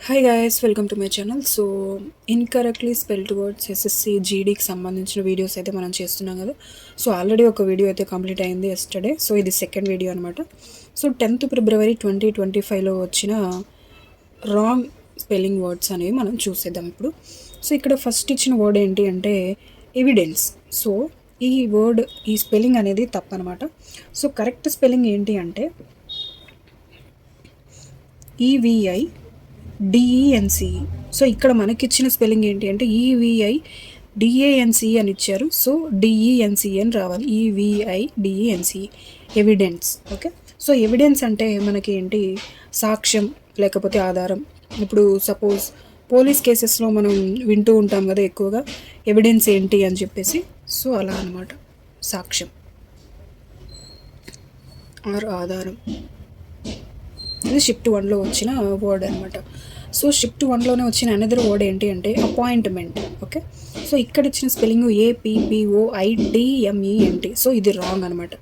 Hi guys, welcome to my channel. So incorrectly spelled words SSC జీడీకి సంబంధించిన videos అయితే మనం చేస్తున్నాం కదా. సో ఆల్రెడీ ఒక వీడియో అయితే కంప్లీట్ అయింది ఎస్టర్డే. సో ఇది సెకండ్ వీడియో అనమాట. సో 10th ఫిబ్రవరి 2025లో వచ్చిన రాంగ్ స్పెల్లింగ్ వర్డ్స్ అనేవి మనం చూసేద్దాం ఇప్పుడు. సో ఇక్కడ ఫస్ట్ ఇచ్చిన వర్డ్ ఏంటి అంటే ఎవిడెన్స్. సో ఈ వర్డ్, ఈ స్పెల్లింగ్ అనేది తప్పనమాట. సో కరెక్ట్ స్పెల్లింగ్ ఏంటి అంటే ఈవిఐ డిఈఎన్సి. సో ఇక్కడ మనకిచ్చిన స్పెల్లింగ్ ఏంటి అంటే ఈవిఐ డిఏఎన్సి అని ఇచ్చారు. సో డిఈఎన్సి అని రావాలి. ఈవిఐ డిఈఎన్సి, ఎవిడెన్స్. ఓకే. సో ఎవిడెన్స్ అంటే మనకి ఏంటి, సాక్ష్యం లేకపోతే ఆధారం. ఇప్పుడు సపోజ్ పోలీస్ కేసెస్లో మనం వింటూ ఉంటాం కదా ఎక్కువగా, ఎవిడెన్స్ ఏంటి అని చెప్పేసి. సో అలా అనమాట, సాక్ష్యం ఆర్ ఆధారం. ఇది షిఫ్ట్ 1లో వచ్చిన వర్డ్ అనమాట. సో షిఫ్ట్ 1లోనే వచ్చిన అనదర్ వర్డ్ ఏంటి అంటే అపాయింట్మెంట్. ఓకే. సో ఇక్కడ ఇచ్చిన స్పెల్లింగ్ ఏపీపీఓఐడిఎంఈఎన్టీ. సో ఇది రాంగ్ అనమాట.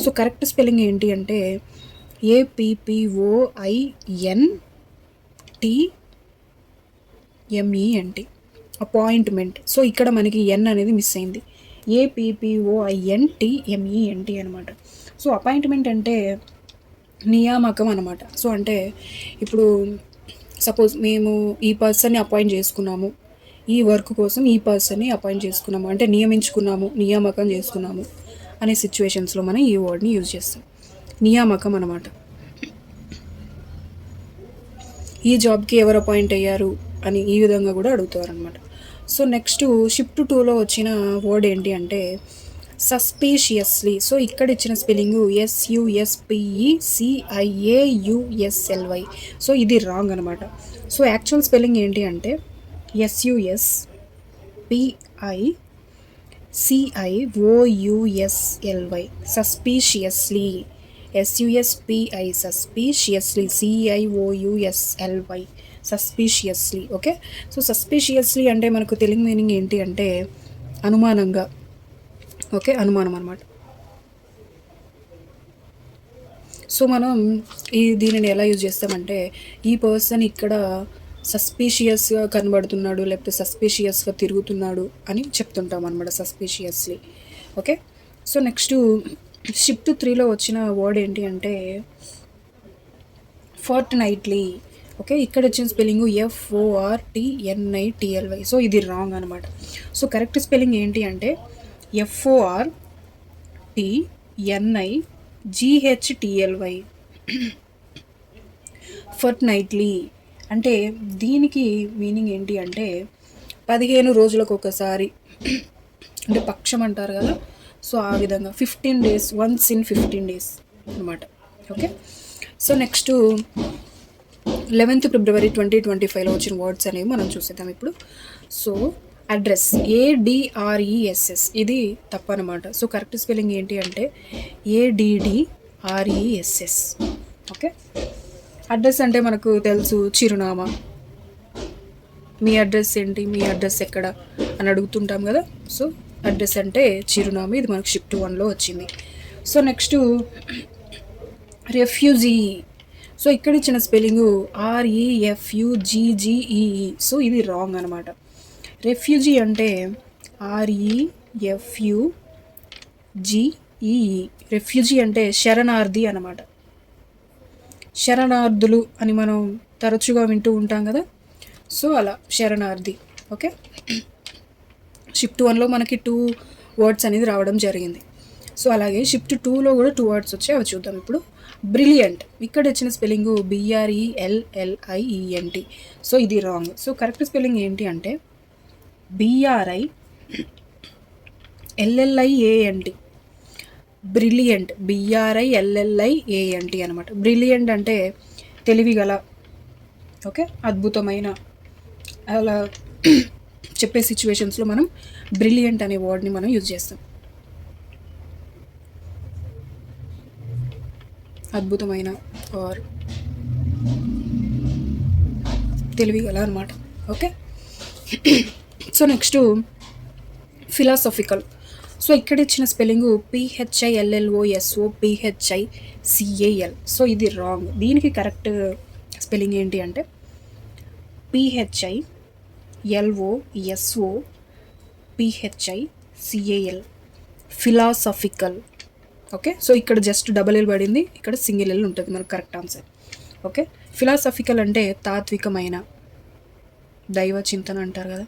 సో కరెక్ట్ స్పెల్లింగ్ ఏంటి అంటే ఏపీపీఓఐఎన్టీఎంఈఎన్టీ, అపాయింట్మెంట్. సో ఇక్కడ మనకి ఎన్ అనేది మిస్ అయింది. ఏపీపీఓఐఎన్టీఎంఈఎన్టీ అనమాట. సో అపాయింట్మెంట్ అంటే నియామకం అనమాట. సో అంటే ఇప్పుడు సపోజ్ మేము ఈ పర్సన్ని అపాయింట్ చేసుకున్నాము, ఈ వర్క్ కోసం ఈ పర్సన్ని అపాయింట్ చేసుకున్నాము అంటే నియమించుకున్నాము, నియామకం చేసుకున్నాము అనే సిచ్యువేషన్స్లో మనం ఈ వర్డ్ని యూజ్ చేస్తాం. నియామకం అనమాట. ఈ జాబ్కి ఎవరు అపాయింట్ అయ్యారు అని ఈ విధంగా కూడా అడుగుతారు అనమాట. సో నెక్స్ట్ షిఫ్ట్ 2లో వచ్చిన వర్డ్ ఏంటి అంటే సస్పీషియస్లీ. సో ఇక్కడ ఇచ్చిన స్పెల్లింగ్ SUSPECIAUSLY. సో ఇది రాంగ్ అనమాట. సో యాక్చువల్ స్పెల్లింగ్ ఏంటి అంటే SUSPICIOUSLY, suspiciously. SUSPI, suspiciously, CIOUSLY, suspiciously. Okay. So suspiciously అంటే మనకు తెలుగు మీనింగ్ ఏంటి అంటే అనుమానంగా. ఓకే, అనుమానం అనమాట. సో మనం దీనిని ఎలా యూజ్ చేస్తామంటే ఈ పర్సన్ ఇక్కడ సస్పీషియస్గా కనబడుతున్నాడు లేకపోతే సస్పీషియస్గా తిరుగుతున్నాడు అని చెప్తుంటాం అనమాట, సస్పీషియస్లీ. ఓకే. సో నెక్స్ట్ షిఫ్ట్ 3లో వచ్చిన వర్డ్ ఏంటి అంటే ఫోర్ట్నైట్లీ. ఓకే. ఇక్కడ వచ్చిన స్పెల్లింగ్ FORTNITLY. సో ఇది రాంగ్ అనమాట. సో కరెక్ట్ స్పెల్లింగ్ ఏంటి అంటే FORTNIGHTLY, ఫోర్ట్నైట్లీ. అంటే దీనికి మీనింగ్ ఏంటి అంటే 15 రోజులకు ఒకసారి, అంటే పక్షం అంటారు కదా. సో ఆ విధంగా 15 days, వన్స్ ఇన్ 15 days అనమాట. ఓకే. సో నెక్స్ట్ 11th ఫిబ్రవరి 2025లో వచ్చిన వర్డ్స్ అనేవి మనం చూసేద్దాం ఇప్పుడు. సో అడ్రస్, ADRESS, ఇది తప్పనమాట. సో కరెక్ట్ స్పెల్లింగ్ ఏంటి అంటే ADDRESS. ఓకే. అడ్రస్ అంటే మనకు తెలుసు, చిరునామా. మీ అడ్రస్ ఏంటి, మీ అడ్రస్ ఎక్కడ అని అడుగుతుంటాం కదా. సో అడ్రస్ అంటే చిరునామా. ఇది మనకు షిఫ్ట్ 1లో వచ్చింది. So next refugee. సో ఇక్కడ ఇచ్చిన స్పెల్లింగ్ REFUGGEE. సో ఇది రాంగ్ అనమాట. రెఫ్యూజీ అంటే REFUGEE. రెఫ్యూజీ అంటే శరణార్థి అనమాట. శరణార్థులు అని మనం తరచుగా వింటూ ఉంటాం కదా. సో అలా శరణార్థి. ఓకే. షిఫ్ట్ 1లో మనకి 2 వర్డ్స్ అనేది రావడం జరిగింది. సో అలాగే షిఫ్ట్ 2లో కూడా 2 వర్డ్స్ వచ్చాయి, అవి చూద్దాం ఇప్పుడు. బ్రిలియంట్. ఇక్కడ వచ్చిన స్పెల్లింగ్ BRELLIENT. సో ఇది రాంగ్. సో కరెక్ట్ స్పెల్లింగ్ ఏంటి అంటే BRILLIANT, బ్రిలియంట్. BRILLIANT అనమాట. బ్రిలియంట్ అంటే తెలివిగల, ఓకే, అద్భుతమైన, అలా చెప్పే సిచ్యువేషన్స్లో మనం బ్రిలియంట్ అనే వర్డ్ని మనం యూజ్ చేస్తాం. అద్భుతమైన ఆర్ తెలివిగల అనమాట. Okay. So next philosophical. So ఇక్కడ ఇచ్చిన స్పెల్లింగ్ PHILLOSOPHICAL. సో ఇది రాంగ్. దీనికి కరెక్ట్ స్పెల్లింగ్ ఏంటి అంటే PHILOSOPHICAL, ఫిలాసఫికల్. ఓకే, సో ఇక్కడ జస్ట్ డబల్ ఎల్ పడింది, ఇక్కడ సింగిల్ ఎల్ ఉంటుంది మనకు కరెక్ట్ ఆన్సర్. ఓకే, ఫిలాసఫికల్ అంటే తాత్వికమైన, దైవ చింతన అంటారు కదా,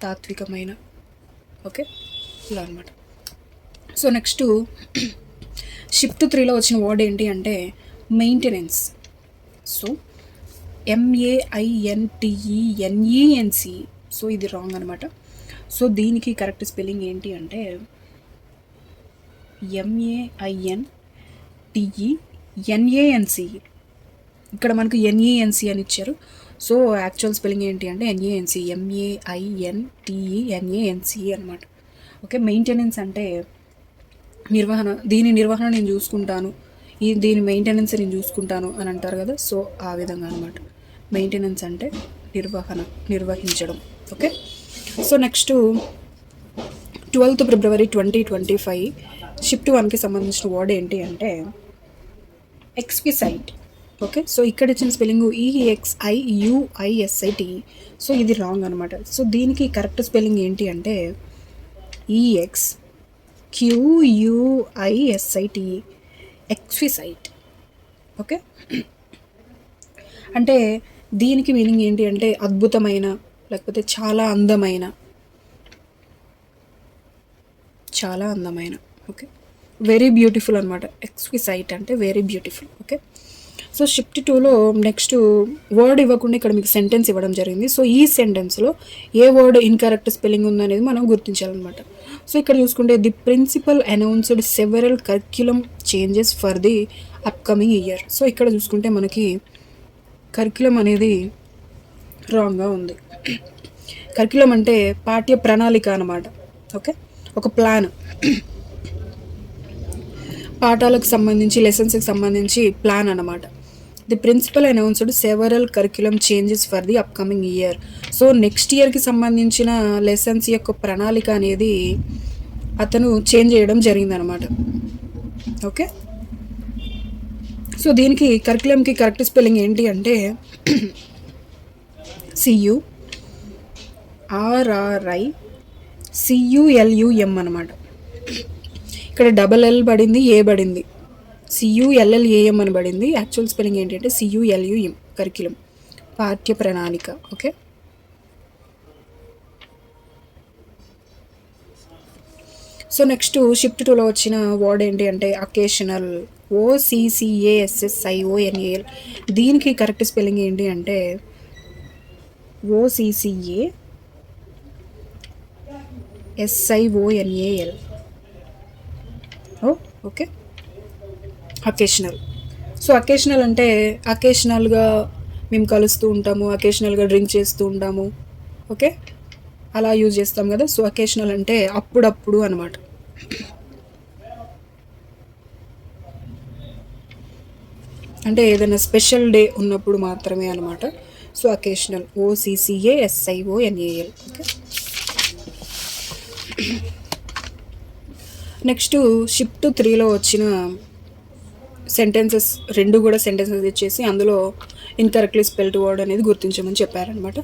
తాత్వికమైన. ఓకే, ఇలా అనమాట. సో నెక్స్ట్ షిఫ్ట్ 3లో వచ్చిన వర్డ్ ఏంటి అంటే మెయింటెనెన్స్. So MEINTENENC. సో ఇది రాంగ్ అనమాట. సో దీనికి కరెక్ట్ స్పెల్లింగ్ ఏంటి అంటే MEINTENANC. ఇక్కడ మనకు NENC అని ఇచ్చారు. సో యాక్చువల్ స్పెల్లింగ్ ఏంటి అంటే NENC, MEINTENANC అనమాట. ఓకే, మెయింటెనెన్స్ అంటే నిర్వహణ, దీని నిర్వహణ నేను చూసుకుంటాను, దీని మెయింటెనెన్స్ నేను చూసుకుంటాను అని అంటారు కదా. సో ఆ విధంగా అనమాట మెయింటెనెన్స్ అంటే నిర్వహించడం. Okay, so next 12th February 2025 shift 1కి సంబంధించిన వర్డ్ ఏంటి అంటే ఎక్స్క్విసైట్. ఓకే, సో ఇక్కడ ఇచ్చిన స్పెల్లింగ్ EXIUISIT. సో ఇది రాంగ్ అనమాట. సో దీనికి కరెక్ట్ స్పెల్లింగ్ ఏంటి అంటే EXQUISIT, ఎక్స్క్విసైట్. ఓకే, అంటే దీనికి మీనింగ్ ఏంటి అంటే అద్భుతమైన, లేకపోతే చాలా అందమైన. ఓకే, వెరీ బ్యూటిఫుల్ అనమాట. ఎక్స్క్విసైట్ అంటే very beautiful. Okay, so shift 2లో నెక్స్ట్ వర్డ్ ఇవ్వకుండా ఇక్కడ మీకు సెంటెన్స్ ఇవ్వడం జరిగింది. సో ఈ సెంటెన్స్లో ఏ వర్డ్ ఇన్కరెక్ట్ స్పెల్లింగ్ ఉందనేది మనం గుర్తించాలన్నమాట. సో ఇక్కడ చూసుకుంటే the principal announced several curriculum changes for the upcoming year. So ఇక్కడ చూసుకుంటే మనకి కరిక్యులం అనేది రాంగ్గా ఉంది. కరిక్యులం అంటే పాఠ్య ప్రణాళిక అన్నమాట. ఓకే, ఒక ప్లాన్, పాఠాలకు సంబంధించి, లెసన్స్కి సంబంధించి ప్లాన్ అన్నమాట. The principal announced several curriculum changes for the upcoming year. So next ఇయర్కి సంబంధించిన లెసన్స్ యొక్క ప్రణాళిక అనేది అతను చేంజ్ చేయడం జరిగిందనమాట. ఓకే, సో దీనికి కరిక్యులంకి కరెక్ట్ స్పెల్లింగ్ ఏంటి అంటే CURRICULUM అనమాట. ఇక్కడ డబల్ ఎల్ పడింది, ఏ పడింది, CULLAM అని పడింది. యాక్చువల్ స్పెల్లింగ్ ఏంటంటే CULUM, కరిక్యులం, పాఠ్య ప్రణాళిక. ఓకే, సో నెక్స్ట్ షిఫ్ట్ 2లో వచ్చిన వర్డ్ ఏంటి అంటే అకేషనల్, OCCASSIONAL. దీనికి కరెక్ట్ స్పెల్లింగ్ ఏంటి అంటే OCCASSIONAL. Okay, occasional. So occasional అంటే అకేషనల్గా మేము కలుస్తూ ఉంటాము, అకేషనల్గా డ్రింక్ చేస్తూ ఉంటాము. ఓకే, అలా యూజ్ చేస్తాం కదా. సో అకేషనల్ అంటే అప్పుడప్పుడు అనమాట. అంటే ఏదైనా స్పెషల్ డే ఉన్నప్పుడు మాత్రమే అనమాట. So occasional, OCCASSIONAL. Okay, next shift 3లో వచ్చిన సెంటెన్సెస్ రెండు కూడా సెంటెన్సెస్ ఇచ్చేసి అందులో ఇన్కరెక్ట్లీ స్పెల్డ్ వర్డ్ అనేది గుర్తించమని చెప్పారనమాట.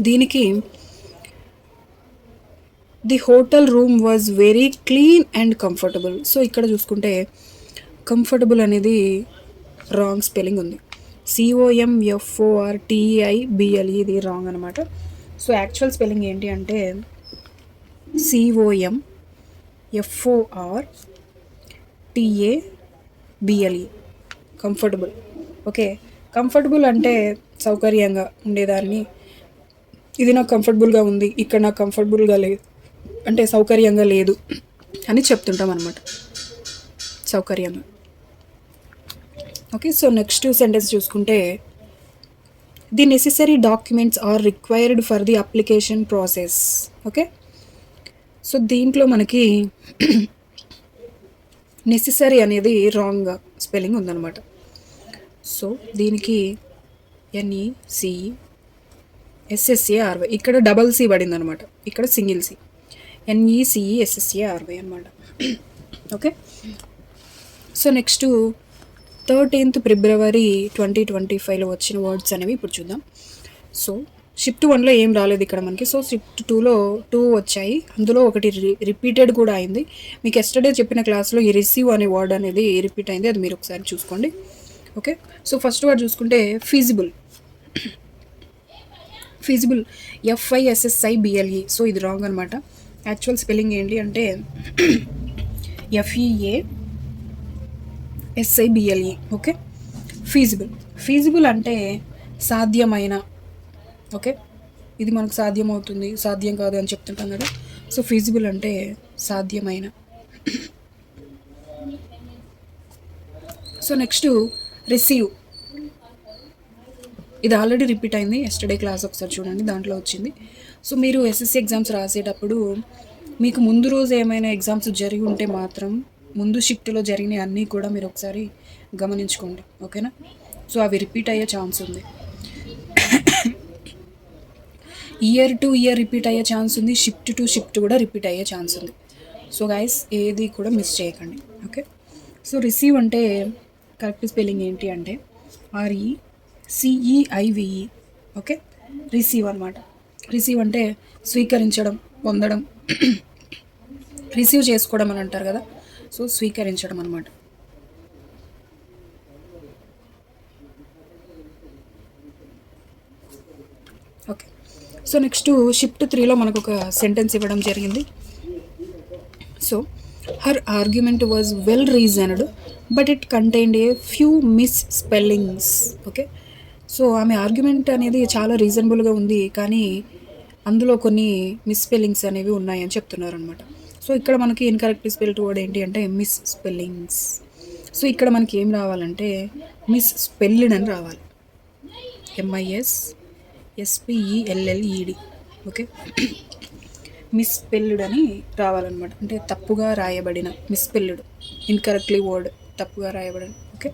దీనికి the hotel room was very clean and comfortable. So ఇక్కడ చూసుకుంటే కంఫర్టబుల్ అనేది రాంగ్ స్పెల్లింగ్ ఉంది. COMFORTEIBLE, ఇది రాంగ్ అనమాట. సో యాక్చువల్ స్పెల్లింగ్ ఏంటి అంటే COMFORTABLE, కంఫర్టబుల్. ఓకే, కంఫర్టబుల్ అంటే సౌకర్యంగా ఉండేదాన్ని. ఇది నాకు కంఫర్టబుల్గా ఉంది, ఇక్కడ నాకు కంఫర్టబుల్గా లేదు అంటే సౌకర్యంగా లేదు అని చెప్తుంటాం అనమాట, సౌకర్యంగా. ఓకే, సో నెక్స్ట్ సెంటెన్స్ చూసుకుంటే the necessary documents are required for the application process. Okay, so దీంట్లో మనకి నెసెసరీ అనేది రాంగ్ స్పెల్లింగ్ ఉందన్నమాట. సో దీనికి NECESSARY, ఇక్కడ డబల్ C పడింది అనమాట, ఇక్కడ సింగిల్ C, NECESSARY అనమాట. Okay, so next 13th February 2025లో వచ్చిన వర్డ్స్ అనేవి ఇప్పుడు చూద్దాం. సో షిఫ్ట్ 1లో ఏం రాలేదు ఇక్కడ మనకి. సో షిఫ్ట్ 2లో 2 వచ్చాయి. అందులో ఒకటి రిపీటెడ్ కూడా అయింది. మీకు ఎస్టర్డే చెప్పిన క్లాస్లో ఈ రిసీవ్ అనే వర్డ్ అనేది రిపీట్ అయింది. అది మీరు ఒకసారి చూసుకోండి. ఓకే, సో ఫస్ట్ వర్డ్ చూసుకుంటే ఫీజిబుల్. Feasible FISSIBLE. సో ఇది రాంగ్ అనమాట. యాక్చువల్ స్పెల్లింగ్ ఏంటి అంటే FEASIBLE. Okay, feasible. ఫీజిబుల్ అంటే సాధ్యమైన. ఓకే, ఇది మనకు సాధ్యమవుతుంది, సాధ్యం కాదు అని చెప్తుంటాం కదా. సో ఫీజిబుల్ అంటే సాధ్యమైన. So next receive. ఇది ఆల్రెడీ రిపీట్ అయింది. ఎస్టర్డే క్లాస్ ఒకసారి చూడండి, దాంట్లో వచ్చింది. సో మీరు SSC ఎగ్జామ్స్ రాసేటప్పుడు మీకు ముందు రోజు ఏమైనా ఎగ్జామ్స్ జరిగి ఉంటే మాత్రం ముందు షిఫ్ట్లో జరిగిన అన్నీ కూడా మీరు ఒకసారి గమనించుకోండి. ఓకేనా, సో అవి రిపీట్ అయ్యే ఛాన్స్ ఉంది. ఇయర్ టు ఇయర్ రిపీట్ అయ్యే ఛాన్స్ ఉంది. షిఫ్ట్ టు షిఫ్ట్ కూడా రిపీట్ అయ్యే ఛాన్స్ ఉంది. సో గైస్ ఏది కూడా మిస్ చేయకండి. ఓకే, సో రిసీవ్ అంటే కరెక్ట్ స్పెల్లింగ్ ఏంటి అంటే RECEIVE. ఓకే, రిసీవ్ అనమాట. రిసీవ్ అంటే స్వీకరించడం, పొందడం, రిసీవ్ చేసుకోవడం అని అంటారు కదా. సో స్వీకరించడం అనమాట. ఓకే, సో నెక్స్ట్ షిఫ్ట్ 3లో మనకు ఒక సెంటెన్స్ ఇవ్వడం జరిగింది. So her argument was well reasoned but it contained a few misspellings. Okay, so ఆమె ఆర్గ్యుమెంట్ అనేది చాలా రీజనబుల్గా ఉంది, కానీ అందులో కొన్ని మిస్ స్పెల్లింగ్స్ అనేవి ఉన్నాయని చెప్తున్నారు అనమాట. సో ఇక్కడ మనకి ఇన్కరెక్ట్ స్పెల్డ్ వర్డ్ ఏంటి అంటే మిస్ స్పెల్లింగ్స్. సో ఇక్కడ మనకి ఏం రావాలంటే మిస్ స్పెల్డ్ అని రావాలి. MISSPELLED. ఓకే, మిస్పెల్డ్ అని రావాలన్నమాట. అంటే తప్పుగా రాయబడిన, మిస్పెల్డ్, ఇన్కరెక్ట్లీ వర్డ్, తప్పుగా రాయబడిన. Okay,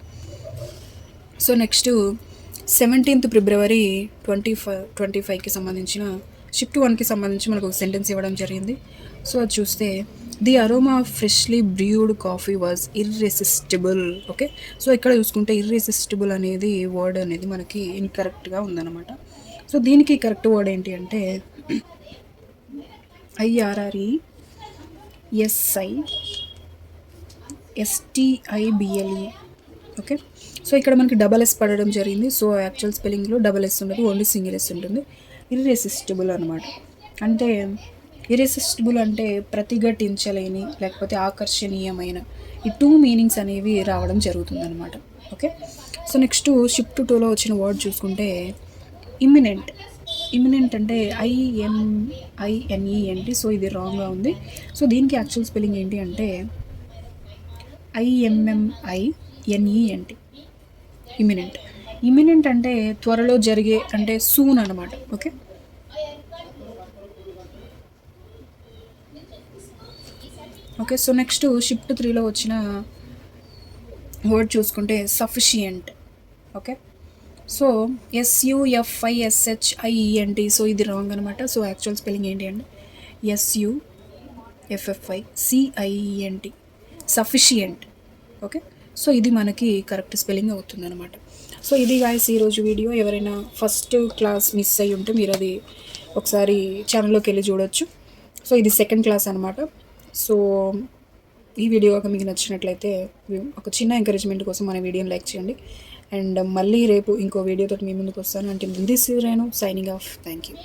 so next 17th February 2025కి సంబంధించిన షిఫ్ట్ 1కి సంబంధించి మనకు ఒక సెంటెన్స్ ఇవ్వడం జరిగింది. సో అది చూస్తే the aroma freshly brood coffee was irresistible. Okay, so ఇక్కడ చూసుకుంటే ఇర్రెసిస్టిబుల్ అనేది వర్డ్ అనేది మనకి ఇన్కరెక్ట్గా ఉందన్నమాట. సో దీనికి కరెక్ట్ వర్డ్ ఏంటి అంటే IRRESISTIBLE. ఓకే, సో ఇక్కడ మనకి డబల్ S పడడం జరిగింది. సో యాక్చువల్ స్పెల్లింగ్లో డబల్ S ఉండదు, ఓన్లీ సింగిల్ S ఉంటుంది. ఇర్రెసిస్టిబుల్ అనమాట. అంటే ఇర్రెసిస్టిబుల్ అంటే ప్రతిఘటించలేని, లేకపోతే ఆకర్షణీయమైన, ఈ 2 మీనింగ్స్ అనేవి రావడం జరుగుతుంది అనమాట. ఓకే, సో నెక్స్ట్ షిఫ్ట్ 2లో వచ్చిన వర్డ్ చూసుకుంటే ఇమ్మినెంట్. ఇమ్మినెంట్ అంటే IMINENT. సో ఇది రాంగ్గా ఉంది. సో దీనికి యాక్చువల్ స్పెల్లింగ్ ఏంటి అంటే IMMINENT. ఇమ్మినెంట్. ఇమ్మినెంట్ అంటే త్వరలో జరిగే, అంటే సూన్ అనమాట. Okay, okay, so next shift 3లో వచ్చిన వర్డ్ చూసుకుంటే sufficient. Okay, so SUFISHIENT. So ఇది రాంగ్ అనమాట. సో యాక్చువల్ స్పెల్లింగ్ ఏంటి అంటే SUFFICIENT, సఫిషియంట్. ఓకే, సో ఇది మనకి కరెక్ట్ స్పెల్లింగ్ అవుతుంది అనమాట. సో ఇది గాయస్ ఈరోజు వీడియో. ఎవరైనా ఫస్ట్ క్లాస్ మిస్ అయ్యి ఉంటే మీరు అది ఒకసారి ఛానల్లోకి వెళ్ళి చూడొచ్చు. సో ఇది సెకండ్ క్లాస్ అనమాట. సో ఈ వీడియో ఒక మీకు నచ్చినట్లయితే ఒక చిన్న ఎంకరేజ్మెంట్ కోసం మన వీడియోని లైక్ చేయండి. అండ్ మళ్ళీ రేపు ఇంకో వీడియోతో మీ ముందుకు వస్తాను. అంటే this is Renu signing off. Thank you.